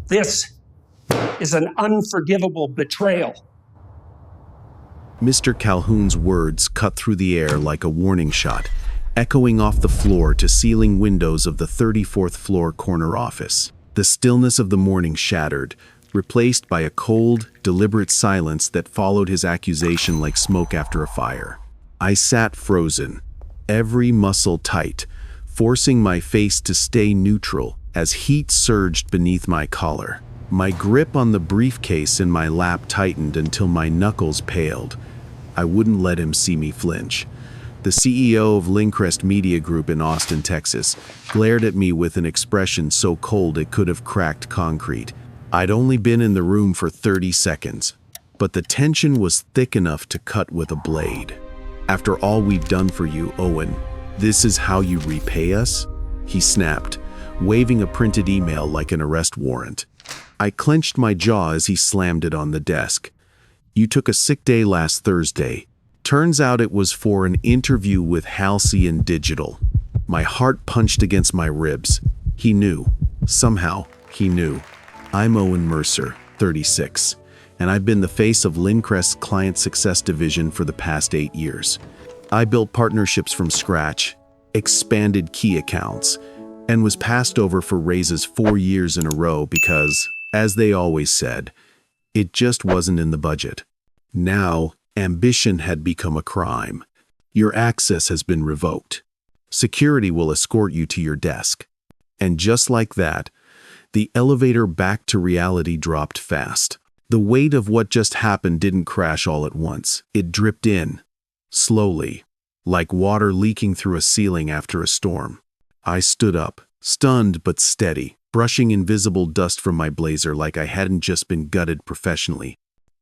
This is an unforgivable betrayal. Mr. Calhoun's words cut through the air like a warning shot, echoing off the floor to ceiling windows of the 34th floor corner office. The stillness of the morning shattered, replaced by a cold, deliberate silence that followed his accusation like smoke after a fire. I sat frozen, every muscle tight, forcing my face to stay neutral as heat surged beneath my collar. My grip on the briefcase in my lap tightened until my knuckles paled. I wouldn't let him see me flinch. The CEO of Lyncrest Media Group in Austin, Texas, glared at me with an expression so cold it could have cracked concrete. I'd only been in the room for 30 seconds, but the tension was thick enough to cut with a blade. "After all we've done for you, Owen, this is how you repay us?" he snapped, waving a printed email like an arrest warrant. I clenched my jaw as he slammed it on the desk. "You took a sick day last Thursday. Turns out it was for an interview with Halcyon Digital." My heart punched against my ribs. He knew. Somehow, he knew. I'm Owen Mercer, 36, and I've been the face of Lyncrest's Client Success Division for the past 8 years. I built partnerships from scratch, expanded key accounts, and was passed over for raises 4 years in a row because, as they always said, it just wasn't in the budget. Now, ambition had become a crime. Your access has been revoked. Security will escort you to your desk. And just like that, the elevator back to reality dropped fast. The weight of what just happened didn't crash all at once. It dripped in, slowly, like water leaking through a ceiling after a storm. I stood up, stunned but steady, brushing invisible dust from my blazer like I hadn't just been gutted professionally.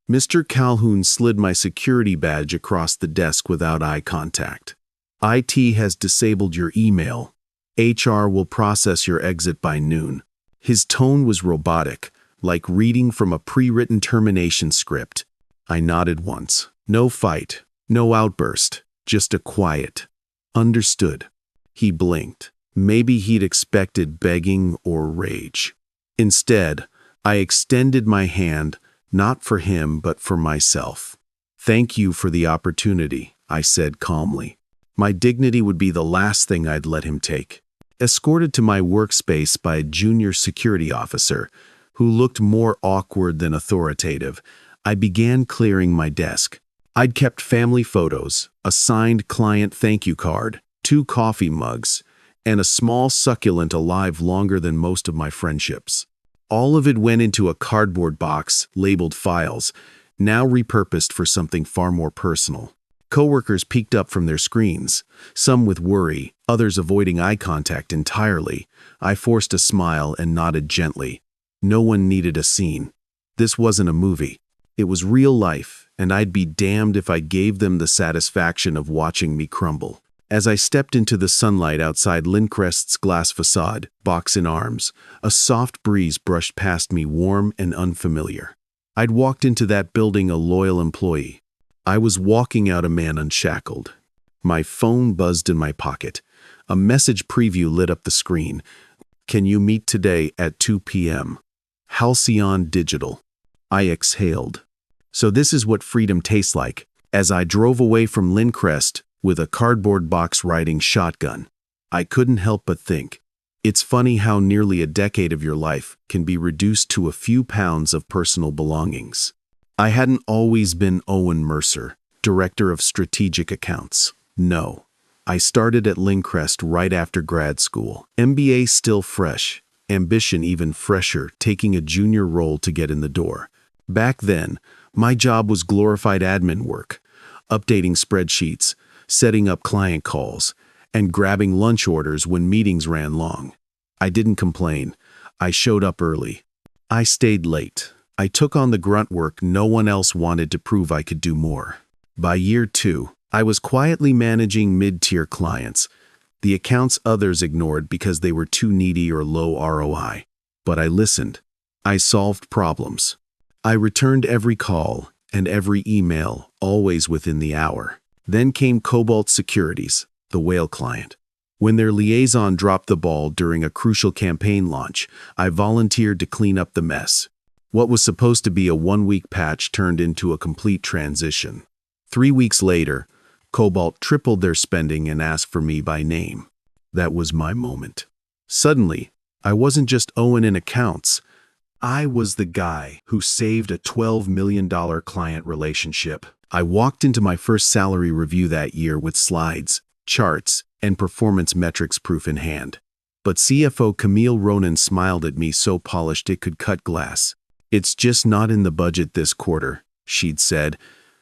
Mr. Calhoun slid my security badge across the desk without eye contact. "IT has disabled your email. HR will process your exit by noon." His tone was robotic, like reading from a pre-written termination script. I nodded once. No fight, no outburst, just a quiet, "Understood." He blinked. Maybe he'd expected begging or rage. Instead, I extended my hand, not for him but for myself. "Thank you for the opportunity," I said calmly. My dignity would be the last thing I'd let him take. Escorted to my workspace by a junior security officer, who looked more awkward than authoritative, I began clearing my desk. I'd kept family photos, a signed client thank you card, 2 coffee mugs, and a small succulent alive longer than most of my friendships. All of it went into a cardboard box labeled files, now repurposed for something far more personal. Coworkers peeked up from their screens, some with worry, others avoiding eye contact entirely. I forced a smile and nodded gently. No one needed a scene. This wasn't a movie. It was real life, and I'd be damned if I gave them the satisfaction of watching me crumble. As I stepped into the sunlight outside Lyncrest's glass facade, box in arms, a soft breeze brushed past me, warm and unfamiliar. I'd walked into that building a loyal employee. I was walking out a man unshackled. My phone buzzed in my pocket. A message preview lit up the screen. "Can you meet today at 2 p.m.? Halcyon Digital." I exhaled. So this is what freedom tastes like. As I drove away from Lyncrest with a cardboard box riding shotgun, I couldn't help but think, it's funny how nearly a decade of your life can be reduced to a few pounds of personal belongings. I hadn't always been Owen Mercer, Director of Strategic Accounts. No. I started at Lyncrest right after grad school. MBA still fresh, ambition even fresher, taking a junior role to get in the door. Back then, my job was glorified admin work, updating spreadsheets, setting up client calls, and grabbing lunch orders when meetings ran long. I didn't complain. I showed up early. I stayed late. I took on the grunt work no one else wanted to prove I could do more. By year 2, I was quietly managing mid-tier clients, the accounts others ignored because they were too needy or low ROI. But I listened. I solved problems. I returned every call and every email, always within the hour. Then came Cobalt Securities, the whale client. When their liaison dropped the ball during a crucial campaign launch, I volunteered to clean up the mess. What was supposed to be a one-week patch turned into a complete transition. 3 weeks later, Cobalt tripled their spending and asked for me by name. That was my moment. Suddenly, I wasn't just owing in accounts. I was the guy who saved a $12 million client relationship. I walked into my first salary review that year with slides, charts, and performance metrics proof in hand. But CFO Camille Ronan smiled at me so polished it could cut glass. "It's just not in the budget this quarter," she'd said,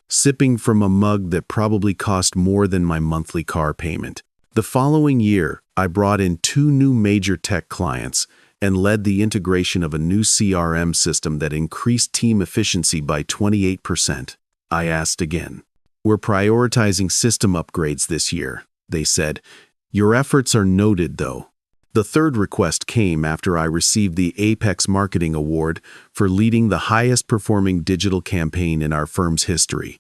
sipping from a mug that probably cost more than my monthly car payment. The following year, I brought in 2 new major tech clients and led the integration of a new CRM system that increased team efficiency by 28%. I asked again. "We're prioritizing system upgrades this year," they said. "Your efforts are noted, though." The third request came after I received the Apex Marketing Award for leading the highest-performing digital campaign in our firm's history.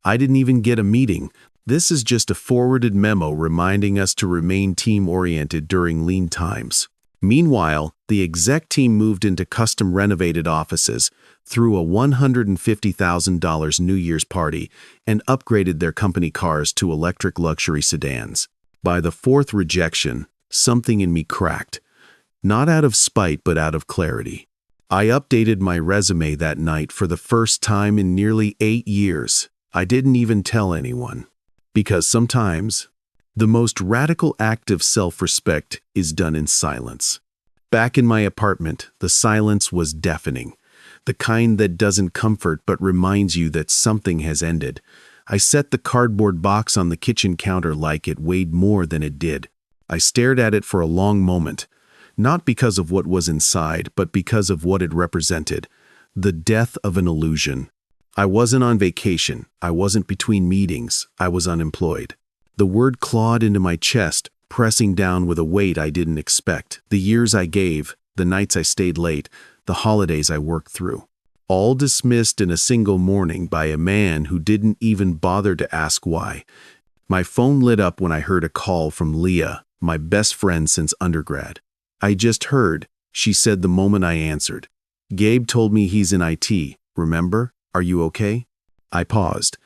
I didn't even get a meeting. This is just a forwarded memo reminding us to remain team-oriented during lean times. Meanwhile, the exec team moved into custom-renovated offices, threw a $150,000 New Year's party, and upgraded their company cars to electric luxury sedans. By the 4th rejection, something in me cracked. Not out of spite, but out of clarity. I updated my resume that night for the first time in nearly 8 years. I didn't even tell anyone. Because sometimes, the most radical act of self-respect is done in silence. Back in my apartment, the silence was deafening. The kind that doesn't comfort but reminds you that something has ended. I set the cardboard box on the kitchen counter like it weighed more than it did. I stared at it for a long moment, not because of what was inside, but because of what it represented. The death of an illusion. I wasn't on vacation. I wasn't between meetings. I was unemployed. The word clawed into my chest, pressing down with a weight I didn't expect. The years I gave, the nights I stayed late, the holidays I worked through. All dismissed in a single morning by a man who didn't even bother to ask why. My phone lit up when I heard a call from Leah, my best friend since undergrad. "I just heard," she said the moment I answered. "Gabe told me he's in IT, remember? Are you okay?" I paused,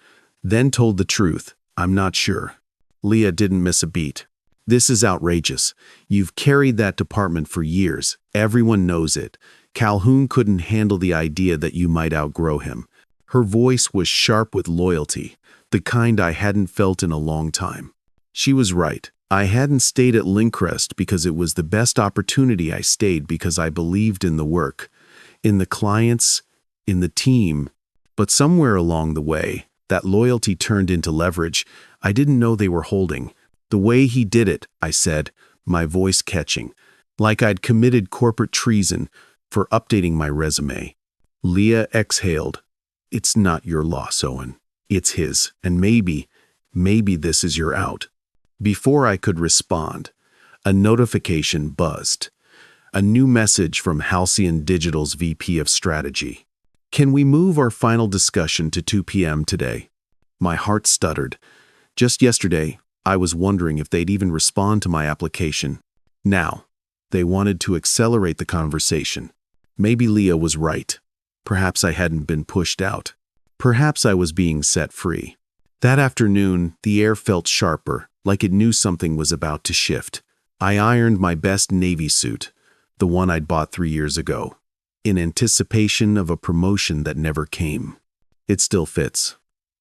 then told the truth. "I'm not sure." Leah didn't miss a beat. "This is outrageous. You've carried that department for years. Everyone knows it. Calhoun couldn't handle the idea that you might outgrow him." Her voice was sharp with loyalty, the kind I hadn't felt in a long time. She was right. I hadn't stayed at Lyncrest because it was the best opportunity. I stayed because I believed in the work, in the clients, in the team. But somewhere along the way, that loyalty turned into leverage I didn't know they were holding. "The way he did it," I said, my voice catching, like I'd committed corporate treason for updating my resume. Leah exhaled. "It's not your loss, Owen. It's his, and maybe this is your out." Before I could respond, a notification buzzed. A new message from Halcyon Digital's VP of Strategy. "Can we move our final discussion to 2 p.m. today?" My heart stuttered. Just yesterday, I was wondering if they'd even respond to my application. Now, they wanted to accelerate the conversation. Maybe Leah was right. Perhaps I hadn't been pushed out. Perhaps I was being set free. That afternoon, the air felt sharper, like it knew something was about to shift. I ironed my best Navy suit, the one I'd bought 3 years ago, in anticipation of a promotion that never came. It still fits.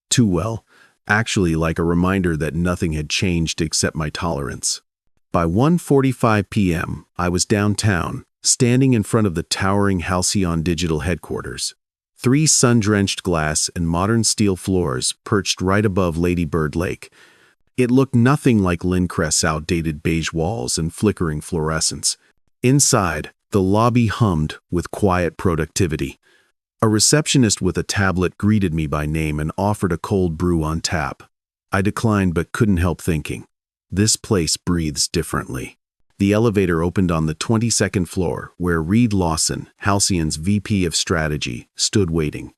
Too well, actually, like a reminder that nothing had changed except my tolerance. By 1:45 p.m., I was downtown, standing in front of the towering Halcyon Digital headquarters. 3 sun-drenched glass and modern steel floors perched right above Lady Bird Lake. It looked nothing like Lyncrest's outdated beige walls and flickering fluorescence. Inside, the lobby hummed with quiet productivity. A receptionist with a tablet greeted me by name and offered a cold brew on tap. I declined but couldn't help thinking, this place breathes differently. The elevator opened on the 22nd floor, where Reed Lawson, Halcyon's VP of Strategy, stood waiting.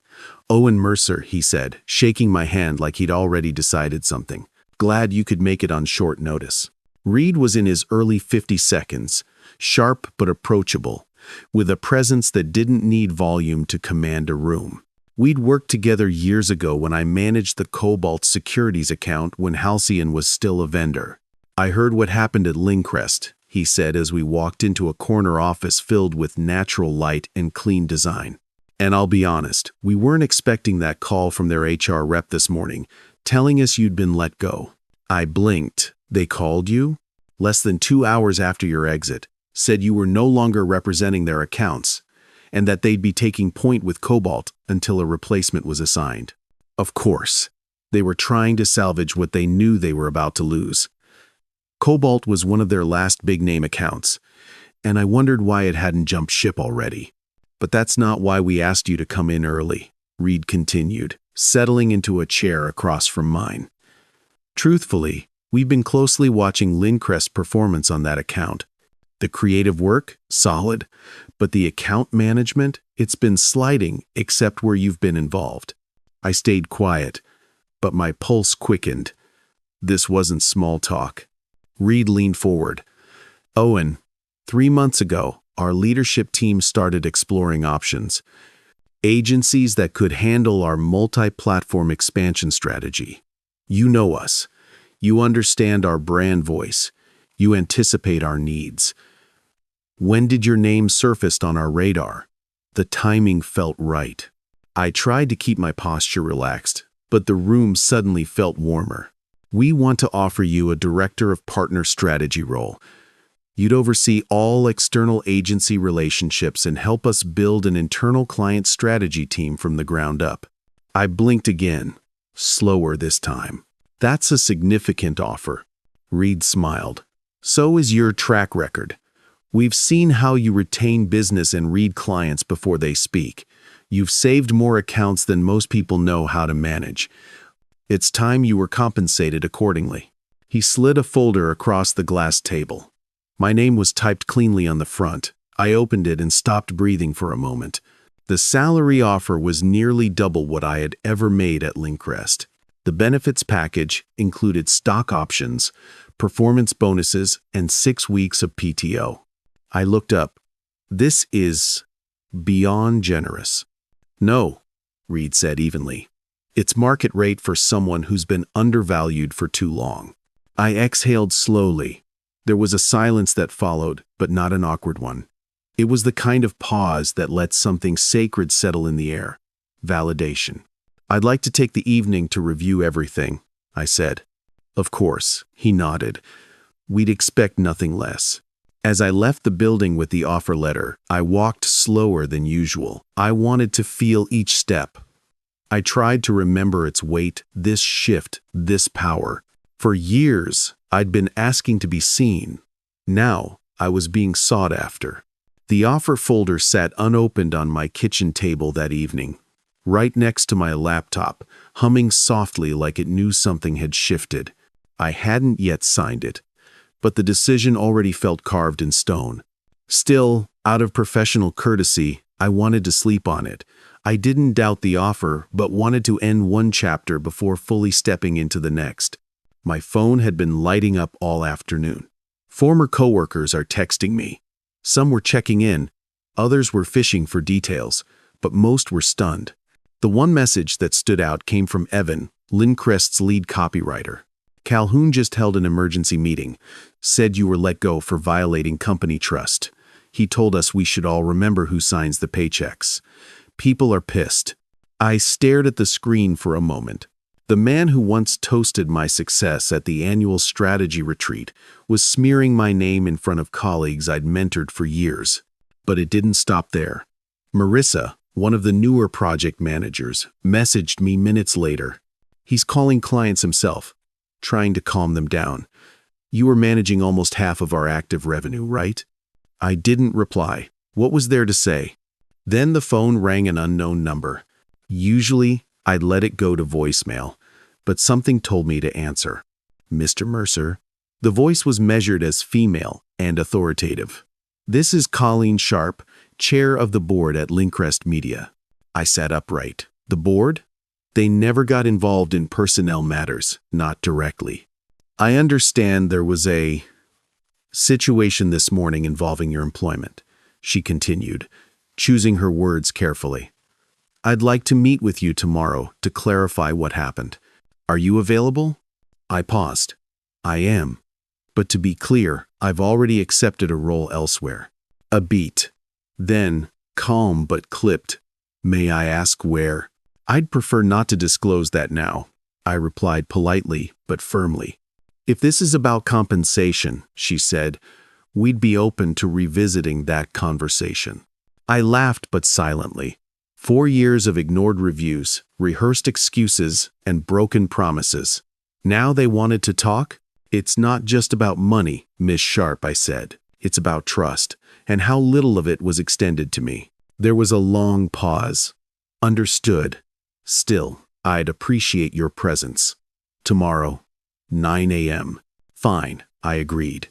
"Owen Mercer," he said, shaking my hand like he'd already decided something. "Glad you could make it on short notice." Reed was in his early 50s, sharp but approachable, with a presence that didn't need volume to command a room. We'd worked together years ago when I managed the Cobalt Securities account when Halcyon was still a vendor. "I heard what happened at Lyncrest," he said as we walked into a corner office filled with natural light and clean design. "And I'll be honest, we weren't expecting that call from their HR rep this morning, telling us you'd been let go." I blinked. "They called you?" "Less than 2 hours after your exit. Said you were no longer representing their accounts, and that they'd be taking point with Cobalt until a replacement was assigned." Of course, they were trying to salvage what they knew they were about to lose. Cobalt was one of their last big-name accounts, and I wondered why it hadn't jumped ship already. "But that's not why we asked you to come in early," Reed continued, settling into a chair across from mine. "Truthfully, we've been closely watching Lyncrest's performance on that account. The creative work, solid, but the account management, it's been sliding except where you've been involved." I stayed quiet, but my pulse quickened. This wasn't small talk. Reed leaned forward. "Owen, 3 months ago, our leadership team started exploring options. Agencies that could handle our multi-platform expansion strategy. You know us. You understand our brand voice. You anticipate our needs. When did your name surface on our radar? The timing felt right." I tried to keep my posture relaxed, but the room suddenly felt warmer. "We want to offer you a Director of Partner Strategy role. You'd oversee all external agency relationships and help us build an internal client strategy team from the ground up." I blinked again, slower this time. "That's a significant offer." Reed smiled. "So is your track record. We've seen how you retain business and read clients before they speak. You've saved more accounts than most people know how to manage. It's time you were compensated accordingly." He slid a folder across the glass table. My name was typed cleanly on the front. I opened it and stopped breathing for a moment. The salary offer was nearly double what I had ever made at Lyncrest. The benefits package included stock options, performance bonuses, and 6 weeks of PTO. I looked up. "This is beyond generous." "No," Reed said evenly. "It's market rate for someone who's been undervalued for too long." I exhaled slowly. There was a silence that followed, but not an awkward one. It was the kind of pause that lets something sacred settle in the air. Validation. "I'd like to take the evening to review everything," I said. "Of course," he nodded. "We'd expect nothing less." As I left the building with the offer letter, I walked slower than usual. I wanted to feel each step. I tried to remember its weight, this shift, this power. For years, I'd been asking to be seen. Now, I was being sought after. The offer folder sat unopened on my kitchen table that evening, right next to my laptop, humming softly like it knew something had shifted. I hadn't yet signed it, but the decision already felt carved in stone. Still, out of professional courtesy, I wanted to sleep on it. I didn't doubt the offer, but wanted to end one chapter before fully stepping into the next. My phone had been lighting up all afternoon. Former coworkers are texting me. Some were checking in, others were fishing for details, but most were stunned. The one message that stood out came from Evan, Lyncrest's lead copywriter. "Calhoun just held an emergency meeting, said you were let go for violating company trust. He told us we should all remember who signs the paychecks. People are pissed." I stared at the screen for a moment. The man who once toasted my success at the annual strategy retreat was smearing my name in front of colleagues I'd mentored for years. But it didn't stop there. Marissa, one of the newer project managers, messaged me minutes later. "He's calling clients himself, trying to calm them down. You were managing almost half of our active revenue, right?" I didn't reply. What was there to say? Then the phone rang an unknown number. Usually, I'd let it go to voicemail, but something told me to answer. "Mr. Mercer." The voice was measured as female and authoritative. "This is Colleen Sharp, chair of the board at Lyncrest Media." I sat upright. The board? They never got involved in personnel matters, not directly. "I understand there was a Situation this morning involving your employment, she continued, choosing her words carefully. I'd like to meet with you tomorrow to clarify what happened. Are you available? I paused. I am. But to be clear, I've already accepted a role elsewhere. A beat. Then, calm but clipped. May I ask where? I'd prefer not to disclose that now, I replied politely but firmly. If this is about compensation, she said, we'd be open to revisiting that conversation. I laughed but silently. 4 years of ignored reviews, rehearsed excuses, and broken promises. Now they wanted to talk? It's not just about money, Miss Sharp, I said. It's about trust, and how little of it was extended to me. There was a long pause. Understood. Still, I'd appreciate your presence. Tomorrow, 9 a.m. Fine, I agreed.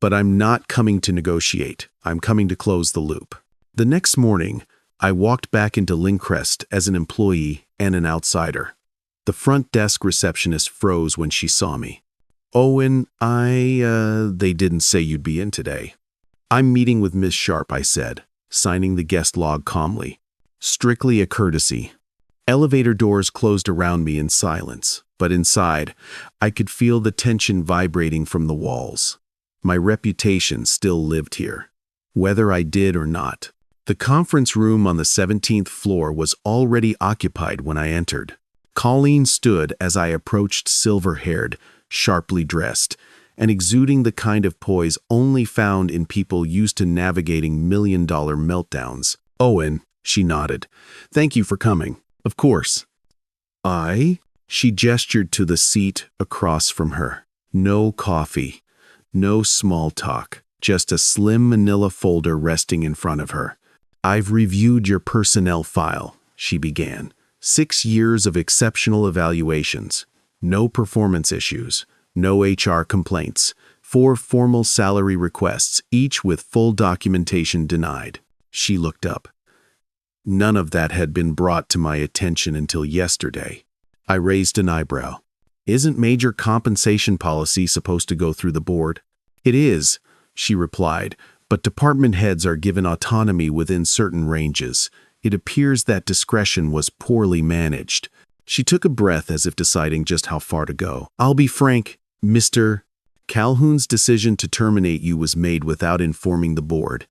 But I'm not coming to negotiate. I'm coming to close the loop. The next morning, I walked back into Lyncrest as an employee and an outsider. The front desk receptionist froze when she saw me. Owen, they didn't say you'd be in today. I'm meeting with Miss Sharp, I said, signing the guest log calmly. Strictly a courtesy. Elevator doors closed around me in silence, but inside, I could feel the tension vibrating from the walls. My reputation still lived here, whether I did or not. The conference room on the 17th floor was already occupied when I entered. Colleen stood as I approached, silver-haired, sharply dressed, and exuding the kind of poise only found in people used to navigating million-dollar meltdowns. Owen, she nodded. Thank you for coming. Of course. She gestured to the seat across from her. No coffee, no small talk, just a slim manila folder resting in front of her. I've reviewed your personnel file, she began. 6 years of exceptional evaluations. No performance issues. No HR complaints. 4 formal salary requests, each with full documentation denied. She looked up. None of that had been brought to my attention until yesterday. I raised an eyebrow. Isn't major compensation policy supposed to go through the board? It is, she replied, but department heads are given autonomy within certain ranges. It appears that discretion was poorly managed. She took a breath as if deciding just how far to go. I'll be frank, Mr. Calhoun's decision to terminate you was made without informing the board,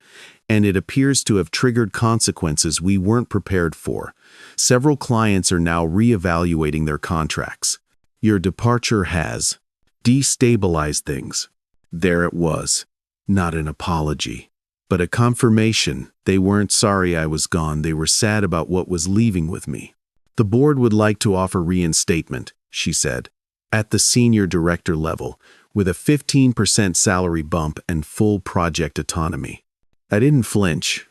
and it appears to have triggered consequences we weren't prepared for. Several clients are now reevaluating their contracts. Your departure has destabilized things. There it was. Not an apology, but a confirmation. They weren't sorry I was gone. They were sad about what was leaving with me. The board would like to offer reinstatement, she said, at the senior director level, with a 15% salary bump and full project autonomy. I didn't flinch.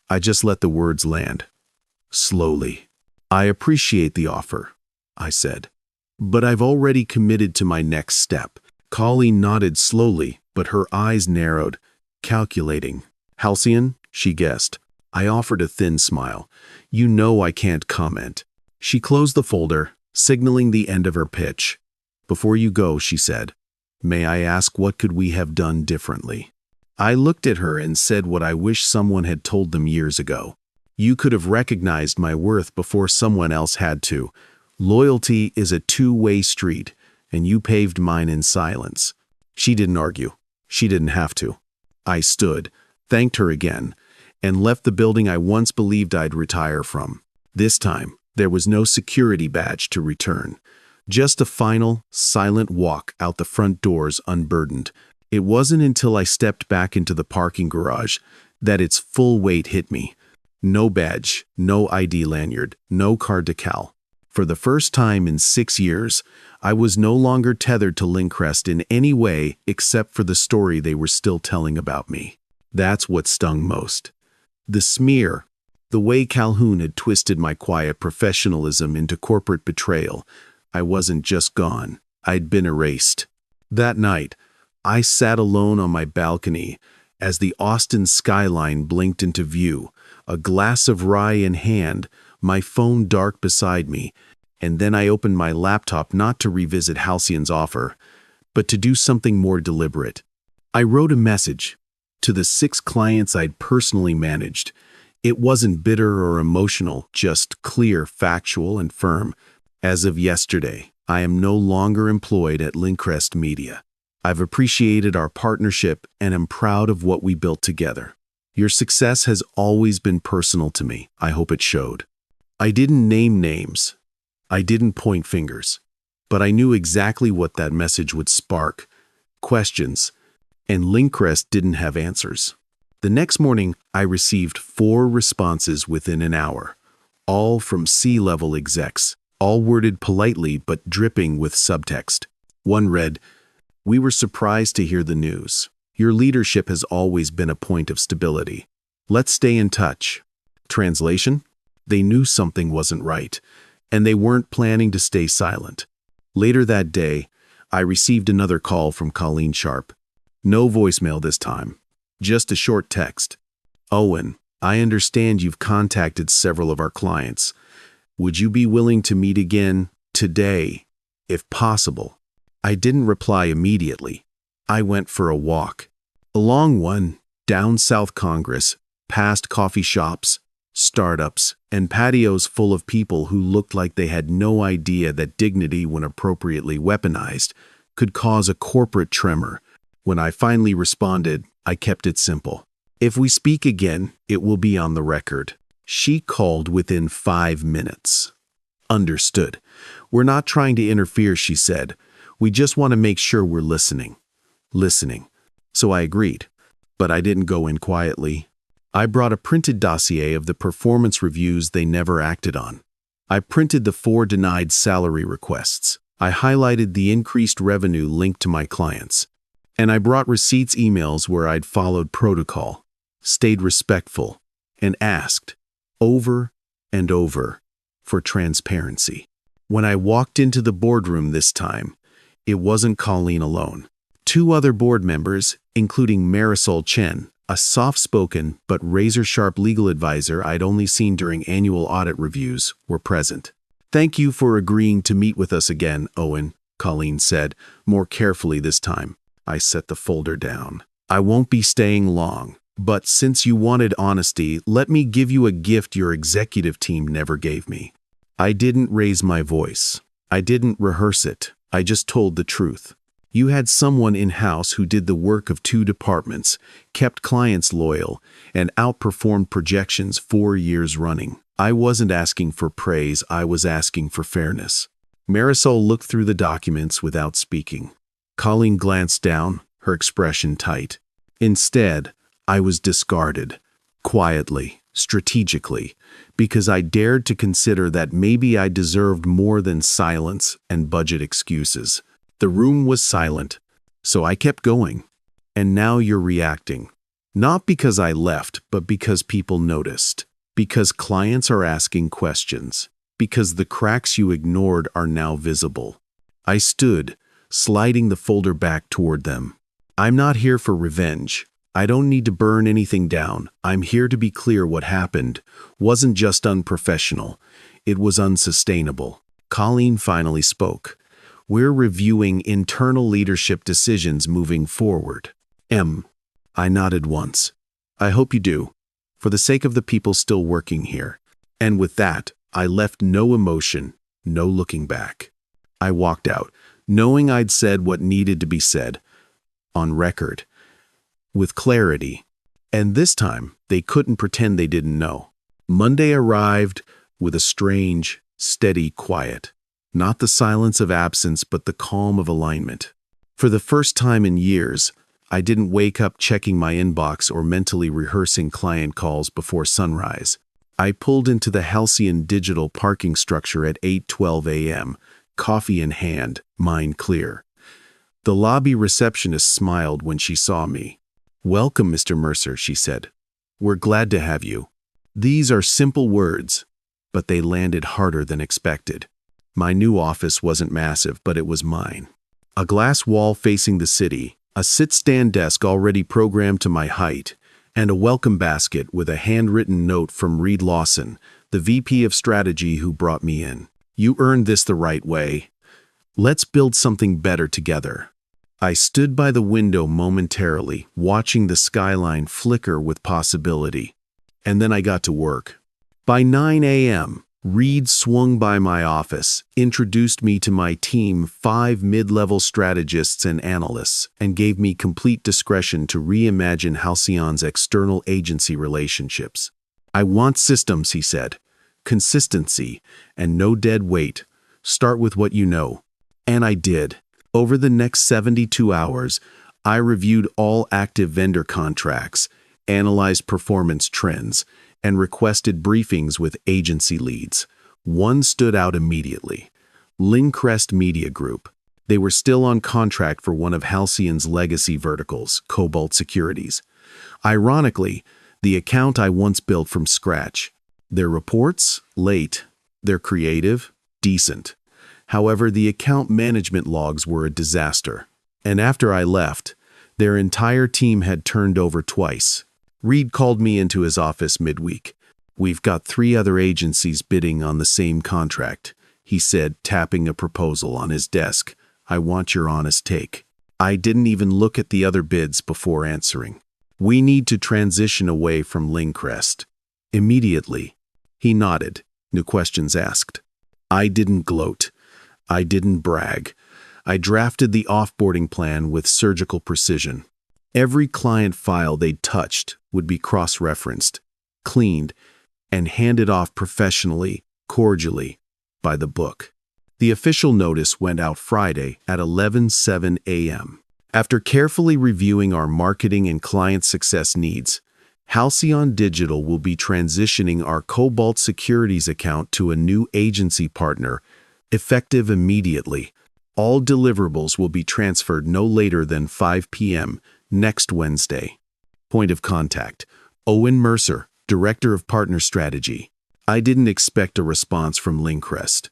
I just let the words land. Slowly. I appreciate the offer, I said, but I've already committed to my next step. Colleen nodded slowly, but her eyes narrowed, calculating. Halcyon, she guessed. I offered a thin smile. You know I can't comment. She closed the folder, signaling the end of her pitch. Before you go, she said, may I ask what could we have done differently? I looked at her and said what I wish someone had told them years ago. You could have recognized my worth before someone else had to. Loyalty is a two-way street, and you paved mine in silence. She didn't argue. She didn't have to. I stood, thanked her again, and left the building I once believed I'd retire from. This time, there was no security badge to return. Just a final, silent walk out the front doors unburdened. It wasn't until I stepped back into the parking garage that its full weight hit me. No badge, no ID lanyard, no card decal. For the first time in 6 years, I was no longer tethered to Lyncrest in any way except for the story they were still telling about me. That's what stung most. The smear, the way Calhoun had twisted my quiet professionalism into corporate betrayal. I wasn't just gone, I'd been erased. That night, I sat alone on my balcony as the Austin skyline blinked into view, a glass of rye in hand, my phone dark beside me, and then I opened my laptop not to revisit Halcyon's offer, but to do something more deliberate. I wrote a message to the 6 clients I'd personally managed. It wasn't bitter or emotional, just clear, factual, and firm. As of yesterday, I am no longer employed at Lyncrest Media. I've appreciated our partnership and am proud of what we built together. Your success has always been personal to me. I hope it showed. I didn't name names. I didn't point fingers. But I knew exactly what that message would spark. Questions. And Lyncrest didn't have answers. The next morning, I received 4 responses within an hour, all from C-level execs, all worded politely but dripping with subtext. One read, "We were surprised to hear the news. Your leadership has always been a point of stability. Let's stay in touch." Translation? They knew something wasn't right, and they weren't planning to stay silent. Later that day, I received another call from Colleen Sharp. No voicemail this time, just a short text. "Owen, I understand you've contacted several of our clients. Would you be willing to meet again today, if possible?" I didn't reply immediately. I went for a walk. A long one, down South Congress, past coffee shops, startups, and patios full of people who looked like they had no idea that dignity, when appropriately weaponized, could cause a corporate tremor. When I finally responded, I kept it simple. "If we speak again, it will be on the record." She called within 5 minutes. "Understood. We're not trying to interfere," she said. "We just want to make sure we're listening." Listening. So I agreed. But I didn't go in quietly. I brought a printed dossier of the performance reviews they never acted on. I printed the 4 denied salary requests. I highlighted the increased revenue linked to my clients. And I brought receipts, emails where I'd followed protocol, stayed respectful, and asked, over and over, for transparency. When I walked into the boardroom this time, it wasn't Colleen alone. 2 other board members, including Marisol Chen, a soft-spoken but razor-sharp legal advisor I'd only seen during annual audit reviews, were present. "Thank you for agreeing to meet with us again, Owen," Colleen said, more carefully this time. I set the folder down. "I won't be staying long, but since you wanted honesty, let me give you a gift your executive team never gave me." I didn't raise my voice. I didn't rehearse it. I just told the truth. You had someone in-house who did the work of 2 departments, kept clients loyal, and outperformed projections 4 years running. I wasn't asking for praise, I was asking for fairness. Marisol looked through the documents without speaking. Colleen glanced down, her expression tight. Instead, I was discarded, quietly, strategically, because I dared to consider that maybe I deserved more than silence and budget excuses. The room was silent, so I kept going. And now you're reacting. Not because I left, but because people noticed. Because clients are asking questions. Because the cracks you ignored are now visible. I stood, sliding the folder back toward them. "I'm not here for revenge. I don't need to burn anything down. I'm here to be clear what happened wasn't just unprofessional. It was unsustainable." Colleen finally spoke. "We're reviewing internal leadership decisions moving forward." I nodded once. "I hope you do, for the sake of the people still working here." And with that, I left no emotion, no looking back. I walked out, knowing I'd said what needed to be said, on record, with clarity. And this time, they couldn't pretend they didn't know. Monday arrived with a strange, steady quiet. Not the silence of absence, but the calm of alignment. For the first time in years, I didn't wake up checking my inbox or mentally rehearsing client calls before sunrise. I pulled into the Halcyon Digital parking structure at 8:12 a.m., coffee in hand, mind clear. The lobby receptionist smiled when she saw me. "Welcome, Mr. Mercer," she said. "We're glad to have you." These are simple words, but they landed harder than expected. My new office wasn't massive, but it was mine. A glass wall facing the city, a sit-stand desk already programmed to my height, and a welcome basket with a handwritten note from Reed Lawson, the VP of Strategy who brought me in. "You earned this the right way. Let's build something better together." I stood by the window momentarily, watching the skyline flicker with possibility. And then I got to work. By 9 a.m., Reed swung by my office, introduced me to my team, 5 mid-level strategists and analysts, and gave me complete discretion to reimagine Halcyon's external agency relationships. "I want systems," he said. "Consistency, and no dead weight. Start with what you know." And I did. Over the next 72 hours, I reviewed all active vendor contracts, analyzed performance trends, and requested briefings with agency leads. One stood out immediately: Lyncrest Media Group. They were still on contract for one of Halcyon's legacy verticals, Cobalt Securities. Ironically, the account I once built from scratch. Their reports? Late. Their creative? Decent. However, the account management logs were a disaster. And after I left, their entire team had turned over twice. Reed called me into his office midweek. "We've got 3 other agencies bidding on the same contract," he said, tapping a proposal on his desk. "I want your honest take." I didn't even look at the other bids before answering. "We need to transition away from Lyncrest." "Immediately." He nodded. "No questions asked." I didn't gloat. I didn't brag. I drafted the offboarding plan with surgical precision. Every client file they'd touched would be cross-referenced, cleaned, and handed off professionally, cordially, by the book. The official notice went out Friday at 11:07 a.m. After carefully reviewing our marketing and client success needs, Halcyon Digital will be transitioning our Cobalt Securities account to a new agency partner, effective immediately. All deliverables will be transferred no later than 5 p.m. next Wednesday. Point of contact: Owen Mercer, Director of Partner Strategy. I didn't expect a response from Lyncrest,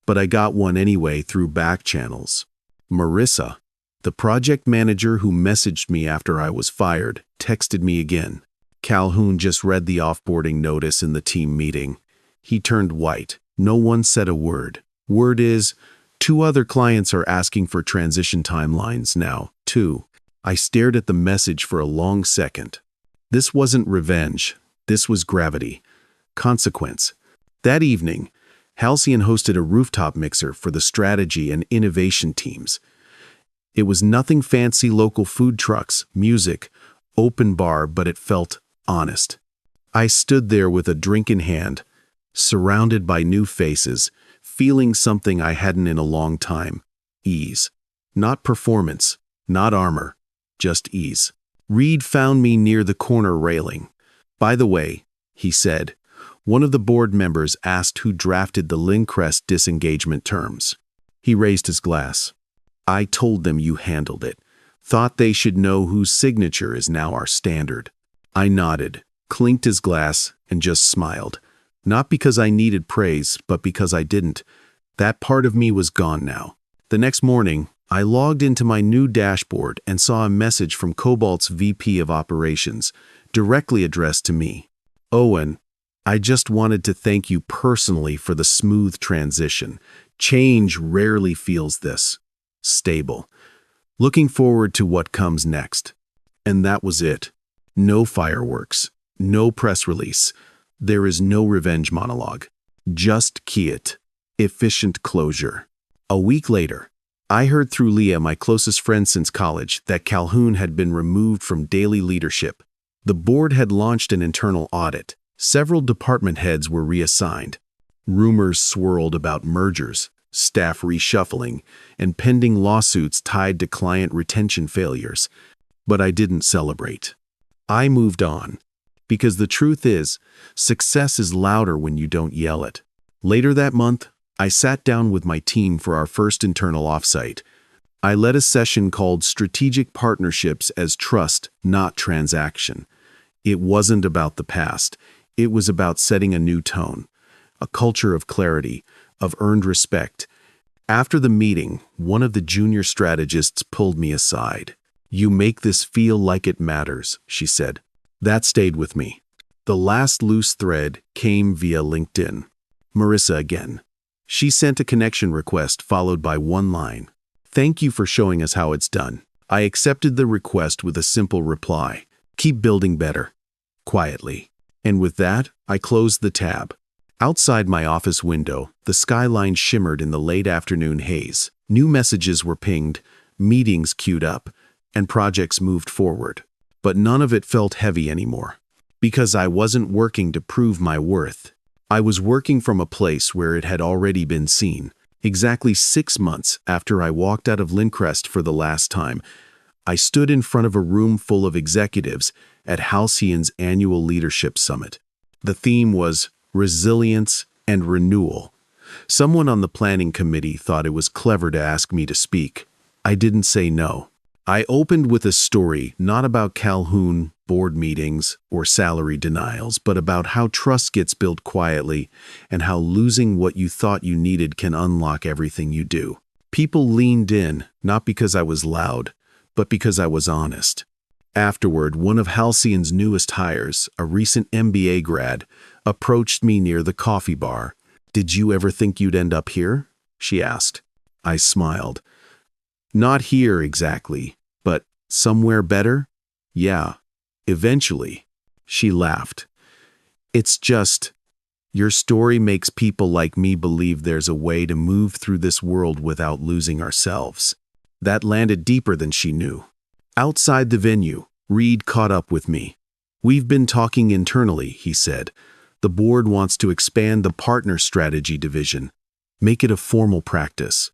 but I got one anyway through back channels. Marissa, the project manager who messaged me after I was fired, texted me again. "Calhoun just read the offboarding notice in the team meeting." He turned white. No one said a word. Word is, 2 other clients are asking for transition timelines now, too. I stared at the message for a long second. This wasn't revenge. This was gravity. Consequence. That evening, Halcyon hosted a rooftop mixer for the strategy and innovation teams. It was nothing fancy: local food trucks, music, open bar, but it felt honest. I stood there with a drink in hand, surrounded by new faces, feeling something I hadn't in a long time: ease. Not performance, not armor, just ease. Reed found me near the corner railing. "By the way," he said, "one of the board members asked who drafted the Lyncrest disengagement terms." He raised his glass. "I told them you handled it. Thought they should know whose signature is now our standard." I nodded, clinked his glass, and just smiled. Not because I needed praise, but because I didn't. That part of me was gone now. The next morning, I logged into my new dashboard and saw a message from Cobalt's VP of Operations, directly addressed to me. "Owen, I just wanted to thank you personally for the smooth transition. Change rarely feels this stable. Looking forward to what comes next." And that was it. No fireworks, no press release. There is no revenge monologue. Just Kiet. Efficient closure. A week later, I heard through Leah, my closest friend since college, that Calhoun had been removed from daily leadership. The board had launched an internal audit. Several department heads were reassigned. Rumors swirled about mergers, staff reshuffling, and pending lawsuits tied to client retention failures. But I didn't celebrate. I moved on. Because the truth is, success is louder when you don't yell it. Later that month, I sat down with my team for our first internal offsite. I led a session called Strategic Partnerships as Trust, Not Transaction. It wasn't about the past. It was about setting a new tone, a culture of clarity, of earned respect. After the meeting, one of the junior strategists pulled me aside. "You make this feel like it matters," she said. That stayed with me. The last loose thread came via LinkedIn. Marissa again. She sent a connection request followed by one line: "Thank you for showing us how it's done. I accepted the request with a simple reply. Keep building better. Quietly. And with that, I closed the tab. Outside my office window, the skyline shimmered in the late afternoon haze. New messages were pinged, meetings queued up, and projects moved forward. But none of it felt heavy anymore. Because I wasn't working to prove my worth. I was working from a place where it had already been seen. Exactly 6 months after I walked out of Lyncrest for the last time, I stood in front of a room full of executives at Halcyon's annual leadership summit. The theme was resilience and renewal. Someone on the planning committee thought it was clever to ask me to speak. I didn't say no. I opened with a story not about Calhoun, board meetings, or salary denials, but about how trust gets built quietly and how losing what you thought you needed can unlock everything you do. People leaned in, not because I was loud, but because I was honest. Afterward, one of Halcyon's newest hires, a recent MBA grad, approached me near the coffee bar. "Did you ever think you'd end up here?" she asked. I smiled. "Not here exactly, but somewhere better? Yeah, eventually." She laughed. "It's just, your story makes people like me believe there's a way to move through this world without losing ourselves." That landed deeper than she knew. Outside the venue, Reed caught up with me. "We've been talking internally," he said. "The board wants to expand the partner strategy division. Make it a formal practice.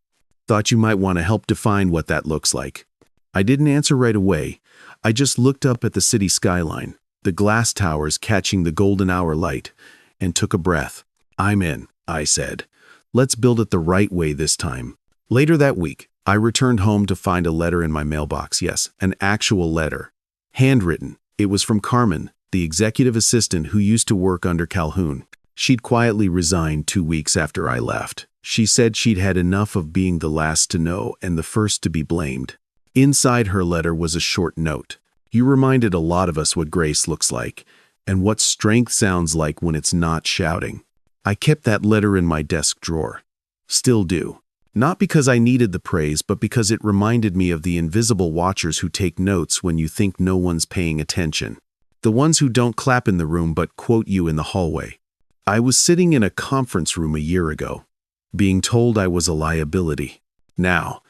Thought you might want to help define what that looks like." I didn't answer right away. I just looked up at the city skyline, the glass towers catching the golden hour light, and took a breath. "I'm in," I said. "Let's build it the right way this time." Later that week, I returned home to find a letter in my mailbox. Yes, an actual letter. Handwritten. It was from Carmen, the executive assistant who used to work under Calhoun. She'd quietly resigned 2 weeks after I left. She said she'd had enough of being the last to know and the first to be blamed. Inside her letter was a short note. "You reminded a lot of us what grace looks like, and what strength sounds like when it's not shouting." I kept that letter in my desk drawer. Still do. Not because I needed the praise, but because it reminded me of the invisible watchers who take notes when you think no one's paying attention. The ones who don't clap in the room but quote you in the hallway. I was sitting in a conference room a year ago, being told I was a liability. Now,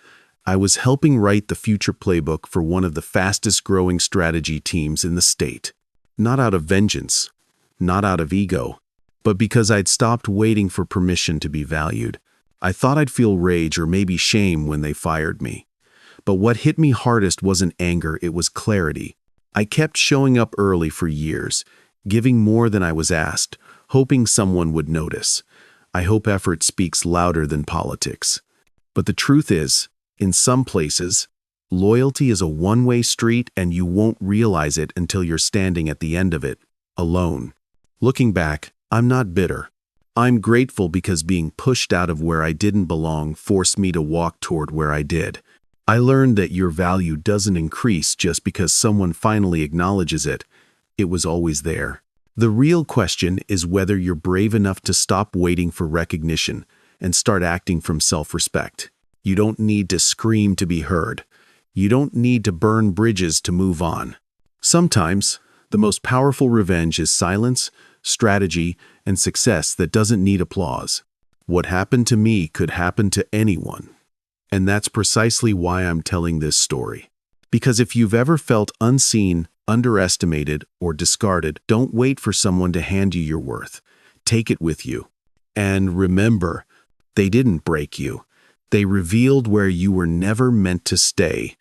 I was helping write the future playbook for one of the fastest growing strategy teams in the state. Not out of vengeance, not out of ego, but because I'd stopped waiting for permission to be valued. I thought I'd feel rage or maybe shame when they fired me. But what hit me hardest wasn't anger, it was clarity. I kept showing up early for years, giving more than I was asked, hoping someone would notice. I hope effort speaks louder than politics. But the truth is, in some places, loyalty is a one-way street and you won't realize it until you're standing at the end of it, alone. Looking back, I'm not bitter. I'm grateful because being pushed out of where I didn't belong forced me to walk toward where I did. I learned that your value doesn't increase just because someone finally acknowledges it. It was always there. The real question is whether you're brave enough to stop waiting for recognition and start acting from self-respect. You don't need to scream to be heard. You don't need to burn bridges to move on. Sometimes, the most powerful revenge is silence, strategy, and success that doesn't need applause. What happened to me could happen to anyone. And that's precisely why I'm telling this story. Because if you've ever felt unseen, underestimated, or discarded, don't wait for someone to hand you your worth. Take it with you. And remember, they didn't break you. They revealed where you were never meant to stay.